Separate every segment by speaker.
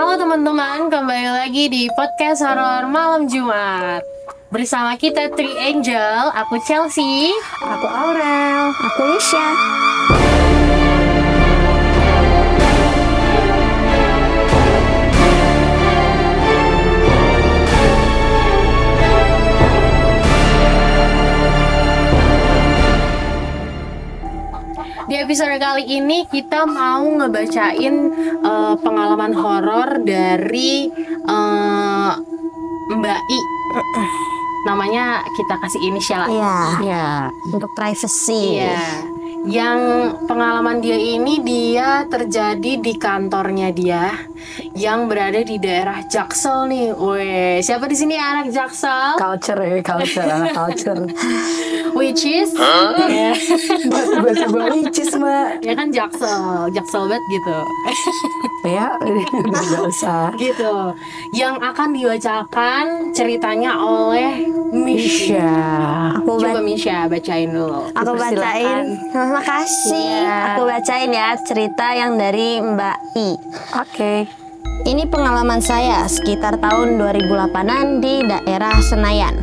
Speaker 1: Halo teman-teman, kembali lagi di podcast horor malam Jumat. Bersama kita Three Angel, aku Chelsea,
Speaker 2: Aku Aurel.
Speaker 3: Aku Lisha.
Speaker 1: Di episode kali ini kita mau ngebacain pengalaman horor dari Mbak I. Namanya kita kasih inisial.
Speaker 3: Iya,
Speaker 2: Ya,
Speaker 3: untuk privacy.
Speaker 1: Iya. Yang pengalaman dia ini terjadi di kantornya dia yang berada di daerah Jaksel nih. Weh, siapa di sini anak Jaksel?
Speaker 2: culture, anak culture.
Speaker 1: Which is ya,
Speaker 2: Bahasa Inggris, Mbak.
Speaker 1: ya kan Jaksel banget gitu.
Speaker 2: Ya, nggak usah.
Speaker 1: Gitu. Yang akan dibacakan ceritanya oleh Misha.
Speaker 2: Iya.
Speaker 1: Coba Misha bacain dulu.
Speaker 3: Aku bacain. Makasih.
Speaker 1: Iya.
Speaker 3: Aku bacain ya cerita yang dari Mbak I.
Speaker 2: Oke.
Speaker 3: Ini pengalaman saya sekitar tahun 2008-an di daerah Senayan.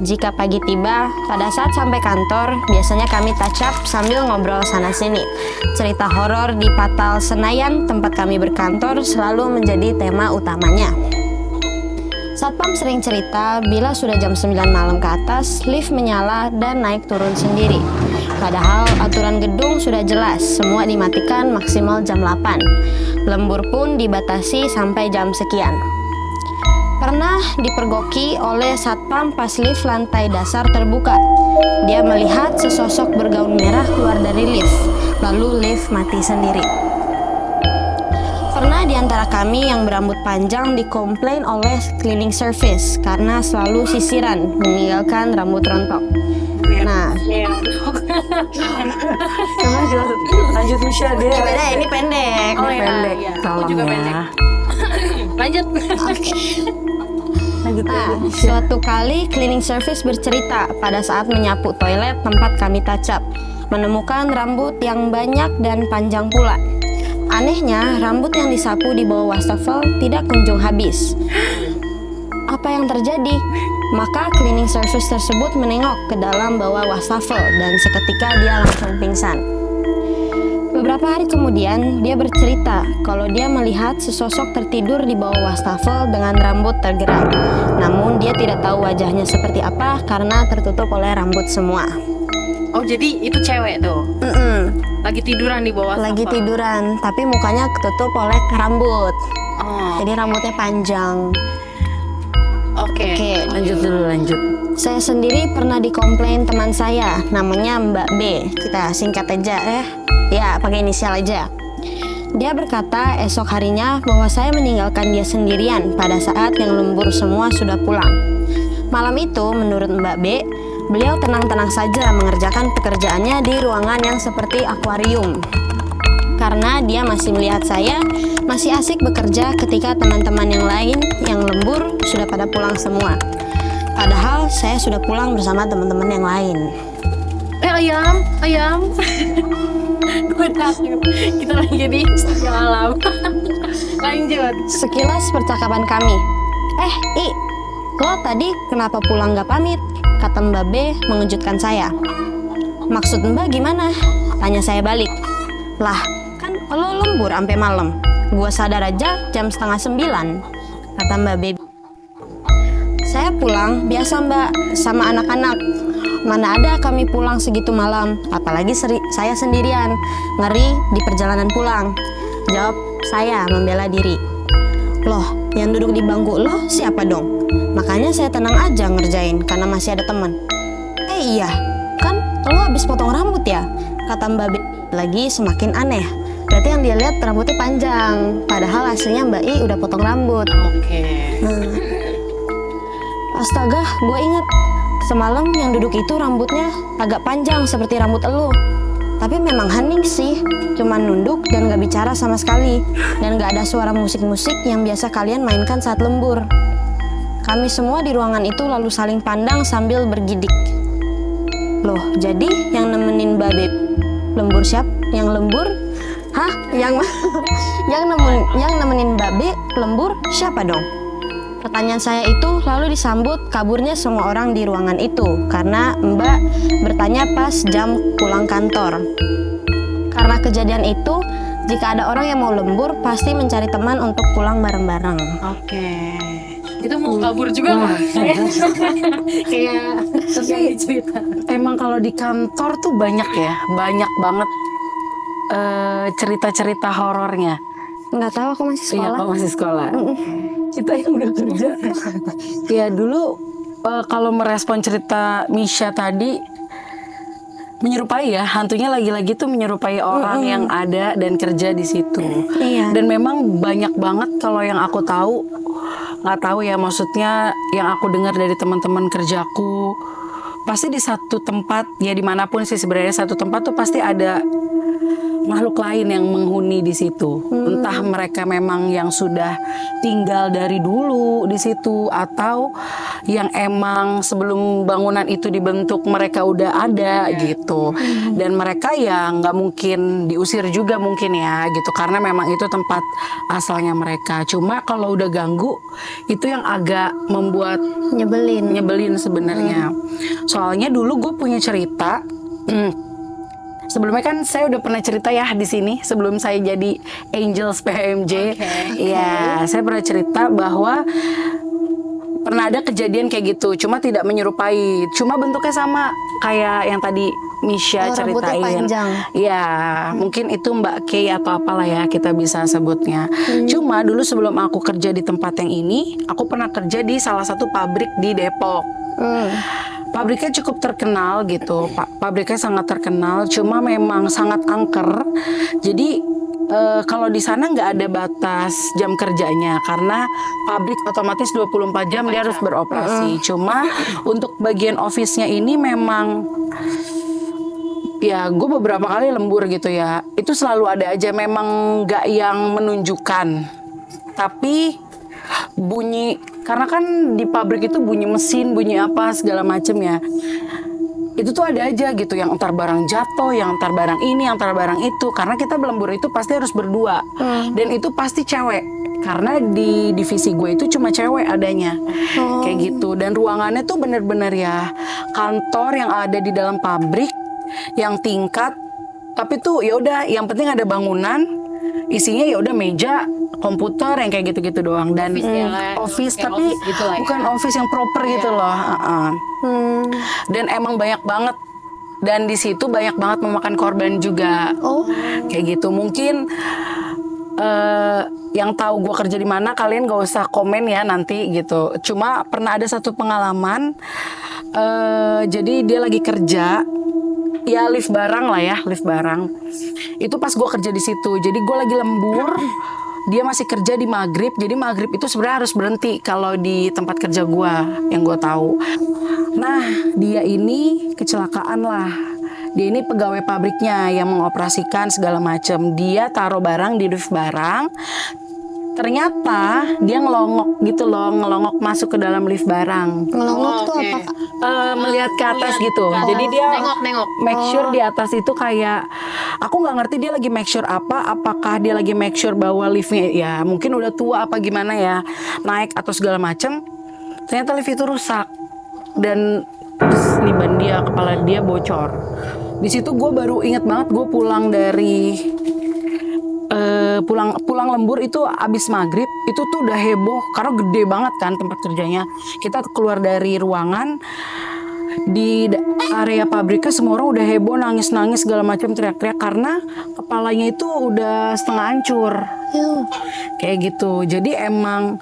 Speaker 3: Jika pagi tiba, pada saat sampai kantor, biasanya kami touch up sambil ngobrol sana-sini. Cerita horor di Patal Senayan, tempat kami berkantor, selalu menjadi tema utamanya. Satpam sering cerita bila sudah jam 9 malam ke atas, lift menyala dan naik turun sendiri. Padahal aturan gedung sudah jelas, semua dimatikan maksimal jam 8. Lembur pun dibatasi sampai jam sekian. Pernah dipergoki oleh satpam pas lift lantai dasar terbuka. Dia melihat sesosok bergaun merah keluar dari lift, lalu lift mati sendiri. Pernah di antara kami yang berambut panjang dikomplain oleh cleaning service karena selalu sisiran, meninggalkan rambut rontok. Nah,
Speaker 2: Lanjut Misha deh.
Speaker 3: beda ini pendek.
Speaker 1: Oh ya,
Speaker 2: Pendek.
Speaker 1: iya. Aku
Speaker 2: Tolong
Speaker 1: juga
Speaker 2: ya.
Speaker 1: pendek. Lanjut.
Speaker 2: Lanjut
Speaker 3: Nah,
Speaker 2: lagi.
Speaker 3: suatu kali cleaning service bercerita pada saat menyapu toilet tempat kami touch up, menemukan rambut yang banyak dan panjang pula. Anehnya, rambut yang disapu di bawah wastafel tidak kunjung habis. Apa yang terjadi? Maka cleaning service tersebut menengok ke dalam bawah wastafel dan seketika dia langsung pingsan. Beberapa hari kemudian, dia bercerita kalau dia melihat sesosok tertidur di bawah wastafel dengan rambut tergerak. Namun dia tidak tahu wajahnya seperti apa karena tertutup oleh rambut semua.
Speaker 1: Oh, jadi itu cewek tuh. Lagi tiduran di bawah
Speaker 3: Lagi
Speaker 1: sofa.
Speaker 3: tiduran, tapi mukanya ketutup oleh rambut.
Speaker 1: Oh,
Speaker 3: Jadi rambutnya panjang.
Speaker 1: oke.
Speaker 3: Oke,
Speaker 2: Lanjut dulu, lanjut.
Speaker 3: saya sendiri pernah dikomplain teman saya, namanya Mbak B. Kita singkat aja ya pakai inisial aja. Dia berkata esok harinya bahwa saya meninggalkan dia sendirian pada saat yang lembur semua sudah pulang. Malam itu menurut Mbak B, beliau tenang-tenang saja mengerjakan pekerjaannya di ruangan yang seperti akuarium. Karena dia masih melihat saya masih asik bekerja ketika teman-teman yang lain yang lembur sudah pada pulang semua. Padahal saya sudah pulang bersama teman-teman yang lain.
Speaker 1: Ayam. Gue takut. Kita lagi di studio alam. Lanjut.
Speaker 3: Sekilas percakapan kami. I, lo tadi kenapa pulang gak pamit? Kata Mbak B mengejutkan saya. Maksud Mbak gimana? Tanya saya balik. Lah, kan lo lembur sampai malam. Gua sadar aja jam 8:30. Kata Mbak B. Saya pulang biasa Mbak sama anak-anak. Mana ada kami pulang segitu malam, apalagi saya sendirian, ngeri di perjalanan pulang. Jawab saya membela diri. Loh, yang duduk di bangku lo siapa dong? Makanya saya tenang aja ngerjain karena masih ada teman. Iya, kan lo habis potong rambut ya? Kata Mbak B lagi semakin aneh. Berarti yang dia lihat rambutnya panjang, padahal aslinya Mbak I udah potong rambut.
Speaker 1: Oke.
Speaker 3: Astaga, gue inget semalam yang duduk itu rambutnya agak panjang seperti rambut elu. Tapi memang hening sih, cuman nunduk dan gak bicara sama sekali. Dan gak ada suara musik-musik yang biasa kalian mainkan saat lembur. Kami semua di ruangan itu lalu saling pandang sambil bergidik. Loh, jadi yang nemenin Mbak Beb lembur siapa? Yang lembur? Hah? Yang nemenin Mbak B lembur, siapa dong? Pertanyaan saya itu lalu disambut kaburnya semua orang di ruangan itu karena Mbak bertanya pas jam pulang kantor. Karena kejadian itu, jika ada orang yang mau lembur pasti mencari teman untuk pulang bareng-bareng.
Speaker 1: Oke. Itu mau kabur juga nggak? Kayak terjadi cerita.
Speaker 2: Emang kalau di kantor tuh banyak banget cerita-cerita horornya.
Speaker 3: Nggak tahu, aku masih
Speaker 2: Iya,
Speaker 3: sekolah.
Speaker 2: kalau masih sekolah. Kita yang udah kerja. Ya dulu kalau merespon cerita Misha tadi menyerupai ya, hantunya lagi-lagi tuh menyerupai orang yang ada dan kerja di situ.
Speaker 3: Iya.
Speaker 2: Dan memang banyak banget kalau yang aku tahu, nggak tahu ya, maksudnya yang aku dengar dari teman-teman kerjaku, pasti di satu tempat ya, dimanapun sih sebenarnya satu tempat tuh pasti ada makhluk lain yang menghuni di situ. Entah mereka memang yang sudah tinggal dari dulu di situ atau yang emang sebelum bangunan itu dibentuk mereka udah ada gitu. Dan mereka ya nggak mungkin diusir juga mungkin ya gitu, karena memang itu tempat asalnya mereka. Cuma kalau udah ganggu itu yang agak membuat nyebelin sebenarnya. Soalnya dulu gue punya cerita. Sebelumnya kan saya udah pernah cerita ya di sini sebelum saya jadi Angels PMJ. Ya, saya pernah cerita bahwa pernah ada kejadian kayak gitu, cuma tidak menyerupai, cuma bentuknya sama kayak yang tadi Misha
Speaker 3: rambutnya
Speaker 2: ceritain.
Speaker 3: panjang.
Speaker 2: Ya, mungkin itu Mbak Kay atau apalah ya kita bisa sebutnya. Cuma dulu sebelum aku kerja di tempat yang ini, aku pernah kerja di salah satu pabrik di Depok. Pabriknya cukup terkenal gitu, pabriknya sangat terkenal, cuma memang sangat angker. Jadi kalau di sana nggak ada batas jam kerjanya karena pabrik otomatis 24 jam dia harus beroperasi. Cuma untuk bagian office-nya ini memang ya gue beberapa kali lembur gitu ya, itu selalu ada aja, memang nggak yang menunjukkan, tapi bunyi, karena kan di pabrik itu bunyi mesin, bunyi apa segala macem ya, itu tuh ada aja gitu, yang entar barang jatuh, yang entar barang ini, yang entar barang itu, karena kita berlembur itu pasti harus berdua, dan itu pasti cewek, karena di divisi gue itu cuma cewek adanya, kayak gitu. Dan ruangannya tuh bener-bener ya kantor yang ada di dalam pabrik, yang tingkat, tapi tuh ya udah, yang penting ada bangunan, isinya ya udah meja, komputer yang kayak gitu-gitu doang, dan office
Speaker 1: kayak
Speaker 2: tapi
Speaker 1: office gitu lah ya.
Speaker 2: bukan office yang proper gitu loh. Dan emang banyak banget, dan di situ banyak banget memakan korban juga. Kayak gitu. Mungkin yang tahu gue kerja di mana kalian gak usah komen ya nanti gitu. Cuma pernah ada satu pengalaman, jadi dia lagi kerja, ya lift barang lah ya, lift barang. Itu pas gue kerja di situ. Jadi gue lagi lembur, dia masih kerja di maghrib. Jadi maghrib itu sebenarnya harus berhenti kalau di tempat kerja gue yang gue tahu. Nah, dia ini kecelakaan lah. Dia ini pegawai pabriknya yang mengoperasikan segala macam. Dia taruh barang di lift barang. Ternyata dia ngelongok gitu loh, ngelongok masuk ke dalam lift barang.
Speaker 3: Ngelongok tuh
Speaker 1: oke.
Speaker 3: apa, Kak?
Speaker 2: Melihat ke atas gitu. Jadi dia
Speaker 1: Nengok.
Speaker 2: make sure di atas itu kayak, aku nggak ngerti dia lagi make sure apa, apakah dia lagi make sure bahwa liftnya ya mungkin udah tua apa gimana ya, naik atau segala macem. Ternyata lift itu rusak dan terus nih ban dia, kepala dia bocor. Di situ gue baru inget banget, gue pulang dari pulang lembur itu abis maghrib, itu tuh udah heboh karena gede banget kan tempat kerjanya. Kita keluar dari ruangan, di area pabriknya semua orang udah heboh, nangis segala macam, teriak-teriak karena kepalanya itu udah setengah hancur. Kayak gitu. Jadi emang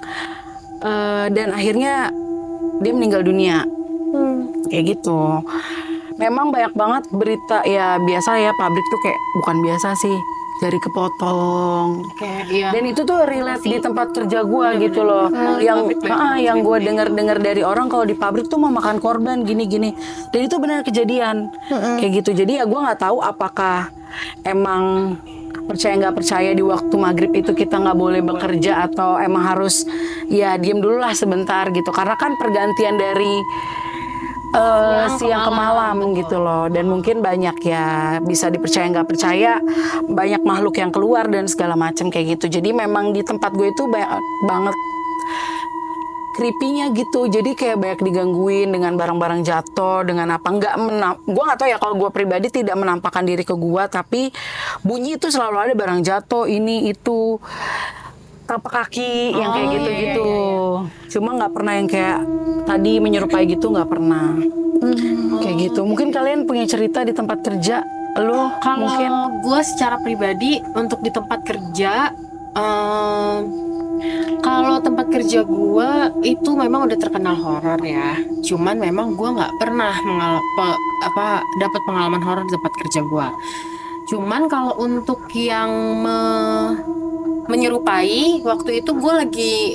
Speaker 2: dan akhirnya dia meninggal dunia. Kayak gitu. Memang banyak banget berita ya, biasa ya pabrik tuh kayak, bukan biasa sih, jari kepotong. Dan itu tuh relate di tempat kerja gua gitu loh. Yang gue dengar dari orang kalau di pabrik tuh mau makan korban gini-gini. Dan itu benar kejadian. Kayak gitu. Jadi ya gue nggak tahu apakah emang percaya nggak percaya di waktu maghrib itu kita nggak boleh bekerja, atau emang harus ya diem dulu lah sebentar gitu. Karena kan pergantian dari siang ke malam gitu loh. Dan mungkin banyak ya, bisa dipercaya nggak percaya, banyak makhluk yang keluar dan segala macam kayak gitu. Jadi memang di tempat gue itu banyak banget creepy-nya gitu. Jadi kayak banyak digangguin dengan barang-barang jatuh, dengan apa gue nggak tahu ya, kalau gue pribadi tidak menampakkan diri ke gue, tapi bunyi itu selalu ada barang jatuh, ini itu, tapak kaki yang kayak gitu-gitu. Cuma nggak pernah yang kayak tadi menyerupai gitu, nggak pernah. Kayak gitu. Mungkin kalian punya cerita di tempat kerja, lo mungkin?
Speaker 1: Kalau gue secara pribadi untuk di tempat kerja, kalau tempat kerja gue itu memang udah terkenal horor ya. Cuman memang gue nggak pernah dapat pengalaman horor di tempat kerja gue. Cuman kalau untuk yang menyerupai, waktu itu gue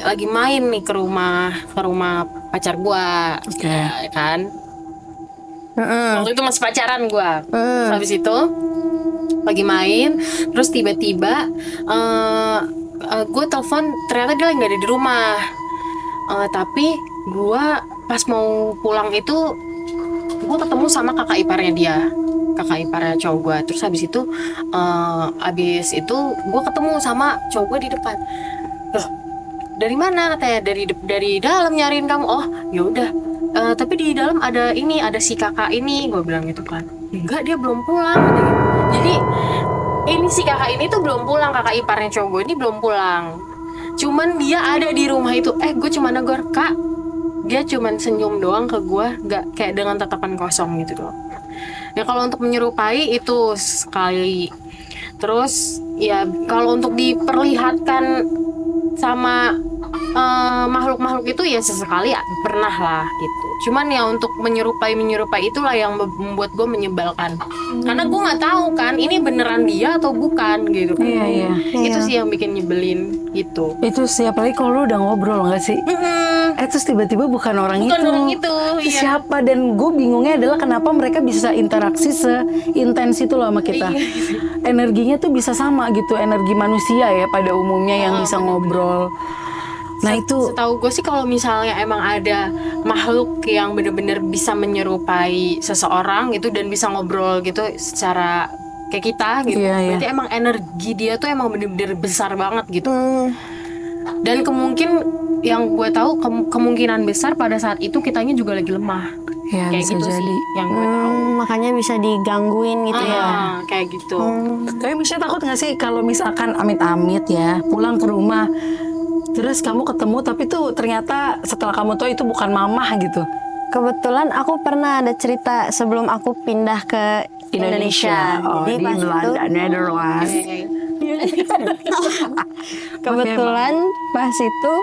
Speaker 1: lagi main nih ke rumah pacar gue, ya kan. Waktu itu masih pacaran gue. Habis itu lagi main, terus tiba-tiba gue telepon, ternyata dia lagi nggak ada di rumah. Tapi gue pas mau pulang itu gue ketemu sama kakak iparnya cowok gue. Terus habis itu gue ketemu sama cowok gue di depan. Loh, dari mana? Katanya dari dalam nyariin kamu. Oh ya udah, tapi di dalam ada si kakak ini, gue bilang gitu kan. Enggak, dia belum pulang katanya. Jadi ini si kakak ini tuh belum pulang, kakak iparnya cowok gue ini belum pulang. Cuman dia ada di rumah itu. Gue cuma negor, Kak. Dia cuman senyum doang ke gue, gak kayak dengan tatapan kosong gitu doang. Ya kalau untuk menyerupai itu sekali. Terus ya kalau untuk diperlihatkan sama makhluk-makhluk itu ya sesekali ya pernah lah gitu. Cuman ya untuk menyerupai itulah yang membuat gue menyebalkan. Karena gue nggak tahu kan ini beneran dia atau bukan gitu.
Speaker 2: Iya.
Speaker 1: Itu sih yang bikin nyebelin gitu.
Speaker 2: Itu sih, apalagi kalau lu udah ngobrol nggak sih? Terus tiba-tiba bukan orang itu.
Speaker 1: Iya.
Speaker 2: Siapa? Dan gue bingungnya adalah kenapa mereka bisa interaksi seintens itu loh sama kita. Energinya tuh bisa sama gitu, energi manusia ya pada umumnya yang bisa ngobrol. Nah itu
Speaker 1: setahu gue sih kalau misalnya emang ada makhluk yang bener-bener bisa menyerupai seseorang gitu dan bisa ngobrol gitu secara kayak kita gitu, berarti emang energi dia tuh emang bener-bener besar banget gitu. Dan yang gue tahu kemungkinan besar pada saat itu kitanya juga lagi lemah.
Speaker 2: Ya,
Speaker 1: kayak
Speaker 2: bisa
Speaker 1: gitu
Speaker 2: jadi.
Speaker 1: sih yang gue tahu.
Speaker 3: Makanya bisa digangguin gitu ya.
Speaker 1: Kayak gitu.
Speaker 2: Tapi Misha takut gak sih kalau misalkan amit-amit ya pulang ke rumah, terus kamu ketemu tapi tuh ternyata setelah kamu tahu itu bukan mamah gitu?
Speaker 3: Kebetulan aku pernah ada cerita sebelum aku pindah ke Indonesia.
Speaker 2: Oh,
Speaker 3: Jadi
Speaker 2: di
Speaker 3: pas itu
Speaker 2: Belanda, Netherlands.
Speaker 3: kebetulan pas itu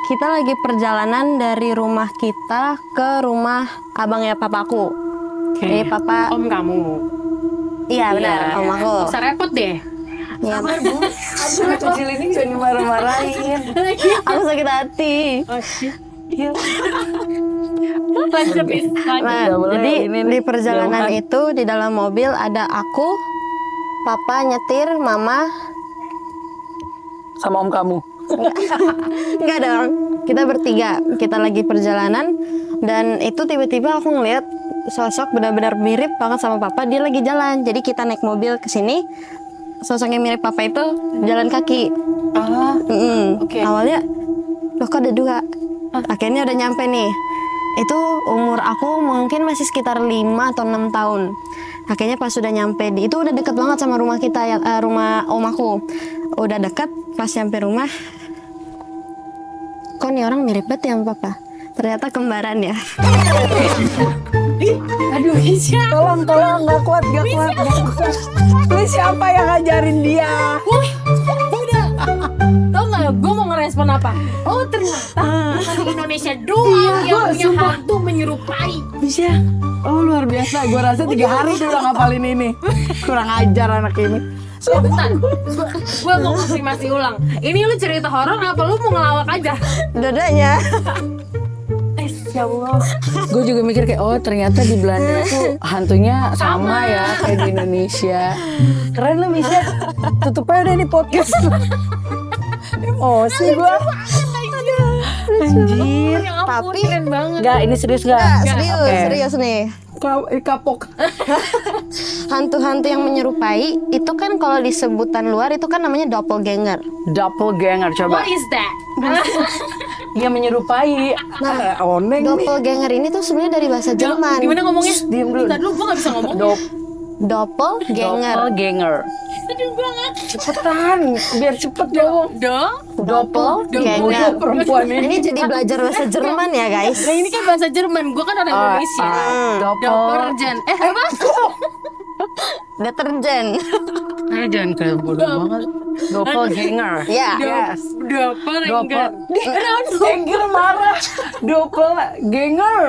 Speaker 3: kita lagi perjalanan dari rumah kita ke rumah abangnya papaku. Jadi papa
Speaker 1: Om kamu.
Speaker 3: Iya benar, om aku.
Speaker 1: Bisa repot deh.
Speaker 3: Iya.
Speaker 2: Aduh, kecil ini jangan marah-marahin.
Speaker 3: Aku sakit hati. Nah, jadi di perjalanan itu di dalam mobil ada aku, papa nyetir, mama,
Speaker 2: sama om kamu.
Speaker 3: enggak dong. Kita bertiga, kita lagi perjalanan dan itu tiba-tiba aku ngeliat sosok benar-benar mirip banget sama papa. Dia lagi jalan, jadi kita naik mobil ke sini. Sosoknya mirip papa itu jalan kaki. Awalnya loh kok ada dua. Akhirnya udah nyampe nih. Itu umur aku mungkin masih sekitar 5 atau 6 tahun. Akhirnya pas sudah nyampe itu udah deket banget sama rumah kita, rumah om aku. Udah deket, pas nyampe rumah, kok nih orang mirip banget ya sama papa. Ternyata kembaran ya.
Speaker 1: Aduh,
Speaker 2: Tolong, nggak kuat. Ini siapa yang ngajarin dia?
Speaker 1: udah. Tau nggak? Gue mau ngerespon apa? Oh ternyata bukan di Indonesia doang yang punya hantu menyerupai.
Speaker 2: Bisa. Oh luar biasa. Gue rasa 3 hari dia udah ngapalin ini. Kurang ajar anak ini.
Speaker 1: Bentar, gue mau masih ulang. Ini lu cerita horor apa lu mau ngelawak aja?
Speaker 3: Dodanya.
Speaker 1: Ya Allah.
Speaker 2: Gue juga mikir kayak ternyata di Belanda tuh hantunya sama ya kayak di Indonesia. Keren lu bisa. Tutup aja udah nih podcast. Emosi gue. Anjir.
Speaker 1: ampun,
Speaker 3: Tapi-
Speaker 1: keren banget.
Speaker 2: Enggak, ini serius
Speaker 3: Nggak,
Speaker 2: enggak?
Speaker 3: serius,
Speaker 2: Oke.
Speaker 3: serius nih.
Speaker 2: Kapok.
Speaker 3: Hantu-hantu yang menyerupai itu kan kalau di sebutan luar itu kan namanya doppelganger.
Speaker 2: Doppelganger coba.
Speaker 1: What is that?
Speaker 2: Yang menyerupai.
Speaker 3: Nah,
Speaker 2: Oneng nih.
Speaker 3: Doppelganger ini tuh sebenarnya dari bahasa Jerman.
Speaker 1: Gimana ngomongnya?
Speaker 2: Diam dulu.
Speaker 1: Bentar dulu, gue gak bisa ngomong.
Speaker 3: Doppelganger.
Speaker 2: Doppelganger.
Speaker 1: Aduh banget.
Speaker 2: Cepetan, biar cepet dong.
Speaker 3: Doppelganger.
Speaker 2: Perempuan ini.
Speaker 3: Ini jadi belajar bahasa Jerman ya guys.
Speaker 1: Nah ini kan bahasa Jerman, gue kan orang Indonesia. Doppelganger. Apa?
Speaker 3: Deterjen.
Speaker 2: Jangan kayak bodoh banget. Doppelganger.
Speaker 3: Ya.
Speaker 2: Yes.
Speaker 1: Doppelganger.
Speaker 2: Doppelganger marah. Doppelganger.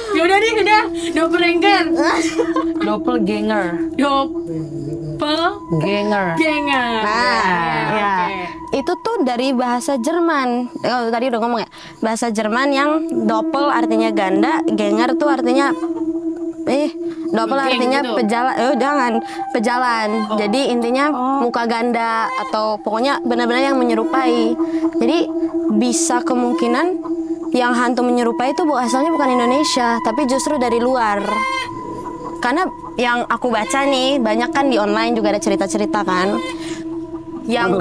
Speaker 1: Yaudah nih, udah. Doppelganger.
Speaker 2: Doppelganger.
Speaker 1: Doppelganger.
Speaker 2: Ganger.
Speaker 3: Nah, ya. Itu tuh dari bahasa Jerman. Oh, tadi udah ngomong ya. Bahasa Jerman yang doppel artinya ganda, ganger tuh artinya doppel
Speaker 1: Geng
Speaker 3: artinya
Speaker 1: gitu.
Speaker 3: pejalan. Jangan, pejalan. Jadi intinya muka ganda atau pokoknya benar-benar yang menyerupai. Jadi bisa kemungkinan yang hantu menyerupai itu asalnya bukan Indonesia, tapi justru dari luar. Karena yang aku baca nih, banyak kan di online juga ada cerita-cerita kan. Yang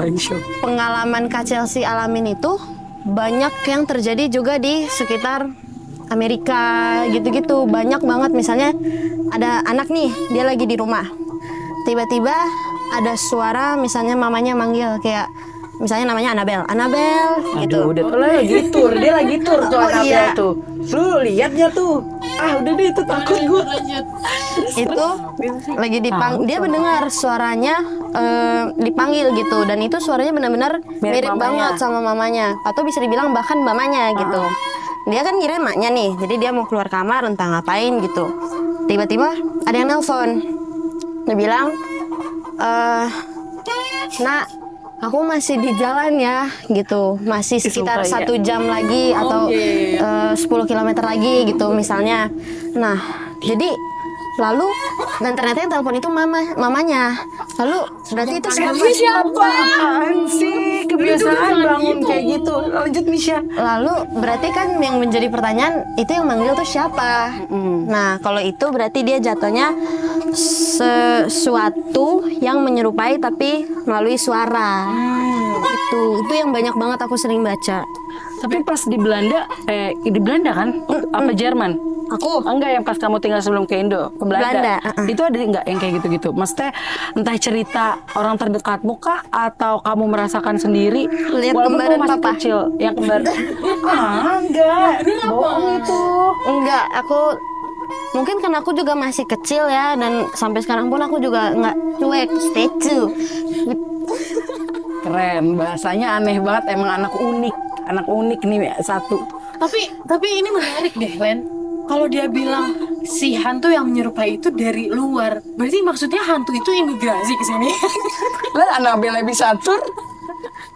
Speaker 3: pengalaman Kak Chelsea alamin itu banyak yang terjadi juga di sekitar Amerika gitu-gitu. Banyak banget, misalnya ada anak nih, dia lagi di rumah. Tiba-tiba ada suara misalnya mamanya manggil kayak misalnya namanya Annabelle gitu.
Speaker 2: Aduh, udah tuh lagi tur, dia lagi tur tuh
Speaker 3: Oh,
Speaker 2: anaknya
Speaker 3: iya.
Speaker 2: tuh. Lu lihatnya tuh. Udah deh itu takut gue.
Speaker 3: Itu lagi dia mendengar suaranya dipanggil gitu, dan itu suaranya benar-benar mirip
Speaker 2: mamanya.
Speaker 3: banget sama mamanya, atau bisa dibilang bahkan mamanya gitu. Dia kan ngira emaknya nih, jadi dia mau keluar kamar entah ngapain gitu. Tiba-tiba ada yang nelpon, dia bilang, Nak, aku masih di jalan ya gitu, masih sekitar
Speaker 2: Sumpah,
Speaker 3: 1 jam lagi atau
Speaker 1: iya.
Speaker 3: 10 km lagi gitu misalnya. Nah, jadi lalu dan ternyata yang telepon itu mamanya. Lalu berarti itu
Speaker 2: Siapa? Apaan sih? Kebiasaan bangun kayak gitu. Lanjut Misha.
Speaker 3: Lalu berarti kan yang menjadi pertanyaan itu yang manggil tuh siapa? Nah, kalau itu berarti dia jatuhnya sesuatu yang menyerupai tapi melalui suara. Itu yang banyak banget aku sering baca.
Speaker 2: Tapi pas di Belanda, di Belanda kan? Apa Jerman?
Speaker 3: Aku
Speaker 2: Enggak, yang pas kamu tinggal sebelum ke Indo, ke Belanda.
Speaker 3: Belanda,
Speaker 2: Itu ada enggak yang kayak gitu-gitu? Maksudnya entah cerita orang terdekatmu kah, atau kamu merasakan sendiri?
Speaker 3: Lihat
Speaker 2: Walaupun
Speaker 3: kembaran
Speaker 2: kamu masih
Speaker 3: papa.
Speaker 2: kecil, yang kembar. Enggak. Bohong itu.
Speaker 3: enggak, aku mungkin karena aku juga masih kecil ya, dan sampai sekarang pun aku juga nggak cuek, stay true.
Speaker 2: Keren, bahasanya aneh banget, emang anak unik. Anak unik nih satu.
Speaker 1: Tapi ini menarik deh, Len. Kalau dia bilang si hantu yang menyerupai itu dari luar, berarti maksudnya hantu itu imigrasi ke sini.
Speaker 2: Lah Annabelle bisa atur.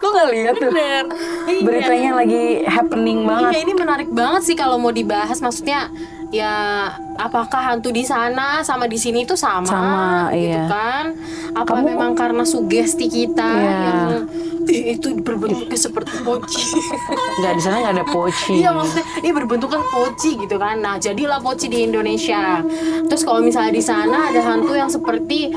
Speaker 2: Lu nggak lihat tuh?
Speaker 1: Bener. Iya.
Speaker 2: Beritanya lagi happening
Speaker 1: Iya,
Speaker 2: banget.
Speaker 1: ini menarik banget sih kalau mau dibahas. Maksudnya ya apakah hantu di sana sama di sini itu sama,
Speaker 2: Sama,
Speaker 1: gitu
Speaker 2: iya.
Speaker 1: kan? Apa memang karena sugesti kita
Speaker 2: Iya.
Speaker 1: yang itu berbentuknya seperti poci?
Speaker 2: Nggak, di sana nggak ada poci.
Speaker 1: Iya, maksudnya ini berbentuknya poci gitu kan. Nah, jadilah poci di Indonesia. Terus kalau misalnya di sana ada hantu yang seperti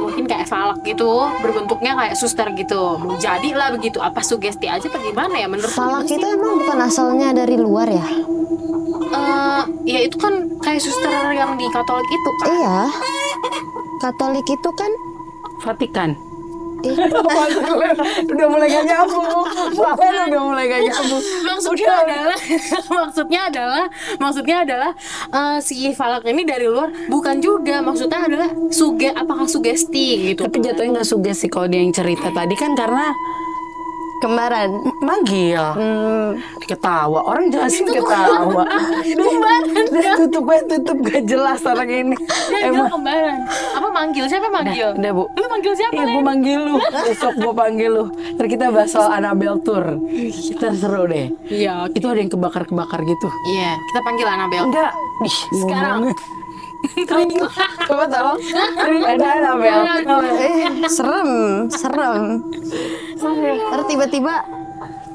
Speaker 1: mungkin kayak falak gitu, berbentuknya kayak suster gitu. Jadilah begitu. Apa sugesti aja apa gimana ya menurut
Speaker 3: Falak
Speaker 1: kamu sih?
Speaker 3: itu emang bukan asalnya dari luar ya?
Speaker 1: Ya itu kan kayak suster yang di Katolik itu kan.
Speaker 3: Iya. Katolik itu kan
Speaker 2: Vatikan.
Speaker 3: ih,
Speaker 2: Udah mulai gak nyambung. Udah mulai gak nyambung.
Speaker 1: Maksudnya adalah si falak ini dari luar bukan juga, maksudnya adalah apakah sugesti gitu.
Speaker 2: Tapi jatuhnya nggak sugesti kalau dia yang cerita tadi kan, karena
Speaker 3: kembaran.
Speaker 2: manggil. Ketawa, orang jelasin ketawa. Dia tutup gak jelas orang ini.
Speaker 1: Dia bilang kembaran. Apa manggil? Siapa manggil?
Speaker 2: Udah Bu.
Speaker 1: Lu manggil siapa?
Speaker 2: Iya, gue manggil lu. Besok gue panggil lu. Ntar kita bahas soal Annabelle Tour. Kita seru deh.
Speaker 1: Iya,
Speaker 2: Itu ada yang kebakar-kebakar gitu.
Speaker 1: iya. Kita panggil Annabelle.
Speaker 2: Enggak.
Speaker 1: Sekarang.
Speaker 2: Coba tolong. Ada Annabelle.
Speaker 3: Serem. Terus tiba-tiba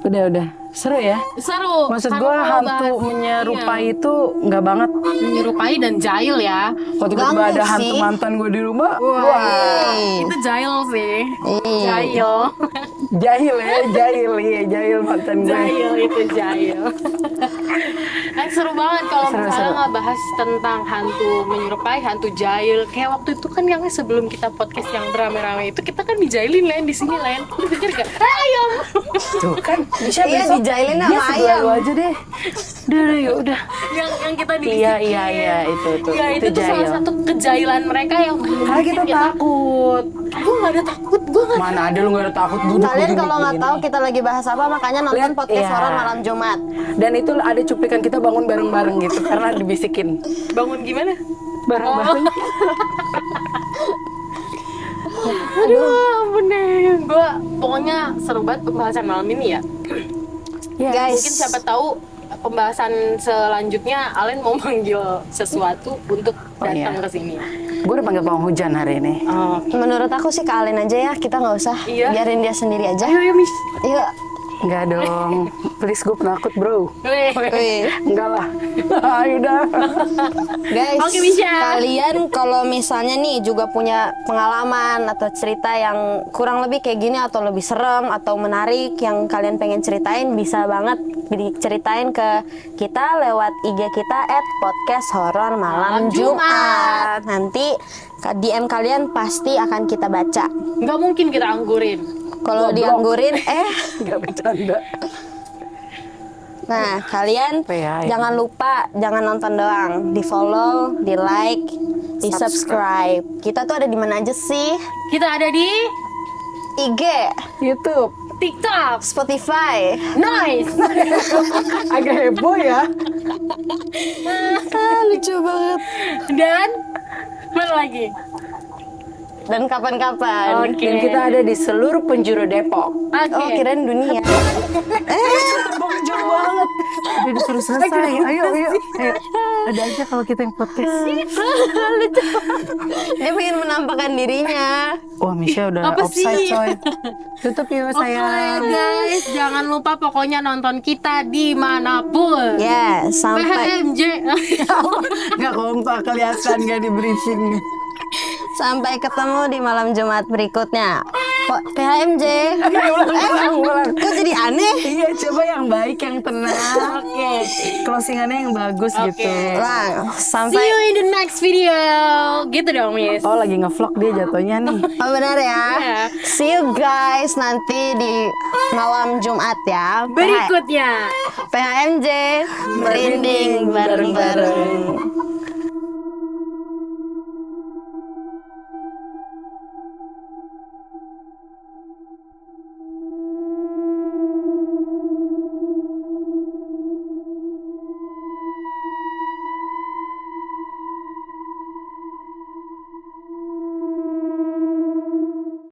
Speaker 2: Udah. Seru ya?
Speaker 1: Seru.
Speaker 2: Maksud
Speaker 1: Sama
Speaker 2: gue
Speaker 1: kalau
Speaker 2: hantu
Speaker 1: bahas-
Speaker 2: menyerupai
Speaker 1: iya,
Speaker 2: itu nggak banget.
Speaker 1: menyerupai dan jahil ya.
Speaker 2: Kalau tiba-tiba
Speaker 3: Banget
Speaker 2: ada hantu
Speaker 3: sih.
Speaker 2: mantan gue di rumah,
Speaker 1: Itu jahil sih.
Speaker 3: Ih.
Speaker 1: Jahil.
Speaker 2: jahil mantan gue.
Speaker 1: Jahil itu jahil. Seru banget kalau
Speaker 2: Seru,
Speaker 1: misalnya
Speaker 2: seru.
Speaker 1: ngebahas tentang hantu menyerupai, hantu jahil. Kayak waktu itu kan yang sebelum kita podcast yang beramai-ramai itu kita kan dijailin Len di sini Len. Lu pikir gak? Ayam.
Speaker 2: Tuh kan, bisa
Speaker 3: Iya,
Speaker 2: besok
Speaker 3: dijailin
Speaker 2: dia
Speaker 3: sama
Speaker 2: sebelah
Speaker 3: ayam.
Speaker 2: lu aja deh. Udah.
Speaker 1: yang kita
Speaker 2: Iya,
Speaker 1: dibisikin.
Speaker 2: itu.
Speaker 1: Ya itu tuh salah
Speaker 2: jahil.
Speaker 1: satu kejailan mereka yang
Speaker 2: Karena kita takut.
Speaker 1: Gue gak ada takut, gue gak
Speaker 2: Mana ada lu gak ada takut duduk
Speaker 3: Kalian
Speaker 2: begini,
Speaker 3: kalau nggak
Speaker 2: begini.
Speaker 3: tahu kita lagi bahas apa, makanya nonton
Speaker 2: Lihat,
Speaker 3: podcast
Speaker 2: iya.
Speaker 3: horor malam Jumat.
Speaker 2: Dan itu ada cuplikan kita bangun bareng-bareng gitu karena dibisikin.
Speaker 1: bangun gimana?
Speaker 2: Bareng-bareng.
Speaker 1: Aduh, ampun deh. Gue pokoknya seru banget pembahasan malam ini ya.
Speaker 3: Guys,
Speaker 1: Mungkin siapa tahu pembahasan selanjutnya Alen mau manggil sesuatu untuk datang
Speaker 2: iya.
Speaker 1: ke sini.
Speaker 2: Gue udah panggil pawang hujan hari ini.
Speaker 1: Oh.
Speaker 3: menurut aku sih kalian aja ya, kita nggak usah,
Speaker 1: Iya.
Speaker 3: biarin dia sendiri aja.
Speaker 1: Ayo Miss.
Speaker 3: Yuk.
Speaker 2: Enggak dong. Please, gue penakut bro.
Speaker 3: Wih.
Speaker 2: Enggak lah. Ayo dah.
Speaker 3: Guys,
Speaker 1: Oke, Misha.
Speaker 3: kalian kalau misalnya nih juga punya pengalaman atau cerita yang kurang lebih kayak gini atau lebih serem atau menarik yang kalian pengen ceritain, bisa banget diceritain ke kita lewat IG kita @podcasthorormalam
Speaker 1: Malam Jumat.
Speaker 3: Jumat. Nanti DM kalian pasti akan kita baca.
Speaker 1: Nggak mungkin kita anggurin.
Speaker 3: Kalau dianggurin,
Speaker 2: Enggak bercanda.
Speaker 3: nah kalian
Speaker 2: PHM.
Speaker 3: jangan lupa, jangan nonton doang, di follow, di like, di subscribe. Kita tuh ada di mana aja sih?
Speaker 1: Kita ada di
Speaker 3: IG,
Speaker 2: YouTube.
Speaker 1: TikTok.
Speaker 3: Spotify.
Speaker 1: Nice.
Speaker 2: Agak heboh ya.
Speaker 3: Lucu banget.
Speaker 1: Dan mana lagi?
Speaker 3: Dan kapan-kapan.
Speaker 1: Oke.
Speaker 2: Dan kita ada di seluruh penjuru Depok.
Speaker 1: Oke.
Speaker 3: Oh, kirain dunia.
Speaker 2: Jauh banget. Udah disuruh selesai. Ayo. Ada aja kalau kita yang podcast.
Speaker 3: Dia pengen menampakkan dirinya.
Speaker 2: Wah, Misha udah
Speaker 1: Apa
Speaker 2: offside
Speaker 1: sih?
Speaker 2: coy. Tutup yuk
Speaker 1: Oke
Speaker 2: sayang.
Speaker 1: guys, jangan lupa pokoknya nonton kita dimanapun.
Speaker 3: Ya, sampai
Speaker 1: PHMJ.
Speaker 2: Gak kompak kelihatan gak di briefing.
Speaker 3: sampai ketemu di malam Jumat berikutnya. PHMJ.
Speaker 2: Ulang.
Speaker 3: Kok jadi aneh?
Speaker 2: Iya, coba yang baik, yang tenang.
Speaker 1: Oke.
Speaker 2: Closingannya yang bagus
Speaker 1: Oke.
Speaker 2: gitu.
Speaker 3: Lah,
Speaker 1: See
Speaker 3: sampai
Speaker 1: you in the next video. Gitu dong, Miss.
Speaker 2: Oh, lagi ngevlog dia jatuhnya nih.
Speaker 3: oh, benar ya.
Speaker 1: Iya.
Speaker 3: See you guys nanti di malam Jumat ya.
Speaker 1: Berikutnya.
Speaker 3: PHMJ merinding bareng-bareng.